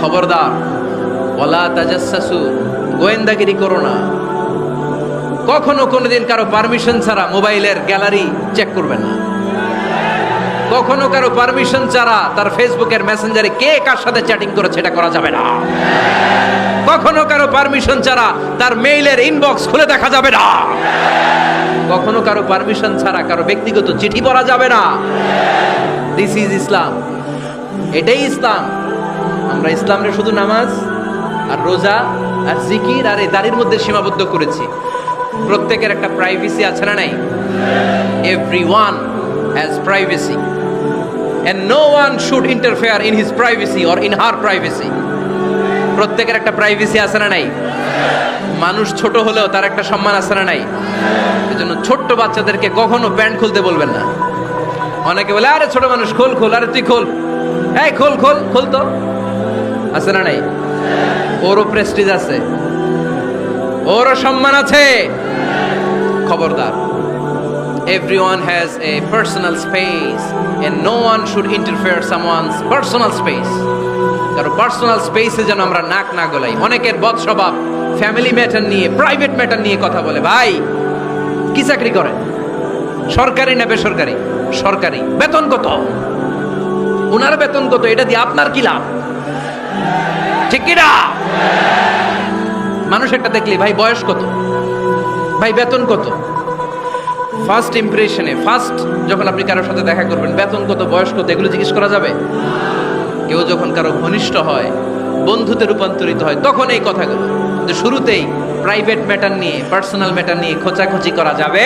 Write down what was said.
খবরদার, ওয়ালা তাজাসসু, গোয়েন্দাগিরি করো না। কখনো কোনোদিন কারো পারমিশন ছাড়া মোবাইলের গ্যালারি চেক করবেন না। কখনো কারো পারমিশন ছাড়া তার ফেসবুকের মেসেঞ্জারে কে কার সাথে চ্যাটিং করেছে এটা করা যাবে না। কখনো কারো পারমিশন ছাড়া তার মেইলের ইনবক্স খুলে দেখা যাবে না। কখনো কারো পারমিশন ছাড়া কারো ব্যক্তিগত চিঠি পড়া যাবে না। দিস ইজ ইসলাম, এটাই ইসলাম। আমরা ইসলামরে শুধু নামাজ আর রোজা আর জিকির আর এই দাড়ির মধ্যে সীমাবদ্ধ করেছি। প্রত্যেকের একটা প্রাইভেসি আছে না নাই? Everyone has privacy and no one should interfere in his privacy or in her privacy. প্রত্যেকের একটা প্রাইভেসি আছে না নাই? মানুষ ছোট হলেও তার একটা সম্মান আছে না নাই? এজন্য ছোট্ট বাচ্চাদেরকে কখনো প্যান্ট খুলতে বলবেন না। অনেকে বলে আরে ছোট মানুষ, খোল খোল, আরে তুই খোল, এই খোল খোল খোল, তো আছে না নাই? ওরও প্রেস্টিজ আছে, ওরও সম্মান আছে। খবরদার, everyone has a personal space and no one should interfere someone's personal space. কারো পার্সোনাল স্পেসে যেন আমরা নাক না গলাই। অনেকের বদ স্বভাব ফ্যামিলি ম্যাটার নিয়ে, প্রাইভেট ম্যাটার নিয়ে কথা বলে। ভাই কি চাকরি করে? সরকারি না বেসরকারি? সরকারি। বেতন কত? ওনার বেতন কত? এটা দিয়ে আপনার কি লাভ? ঠিক কি না? মানুষ একটা দেখলি, ভাই বয়স কত, ভাই বেতন কত? ফার্স্ট ইমপ্রেশনে, ফার্স্ট যখন আপনি কারোর সাথে দেখা করবেন, বেতন কত, বয়স কত, এগুলো জিজ্ঞেস করা যাবে? কেউ যখন কারো ঘনিষ্ঠ হয়, বন্ধুতে রূপান্তরিত হয়, তখন এই কথাগুলো। যে শুরুতেই প্রাইভেট ম্যাটার নিয়ে, পার্সোনাল ম্যাটার নিয়ে খোঁচাখুচি করা যাবে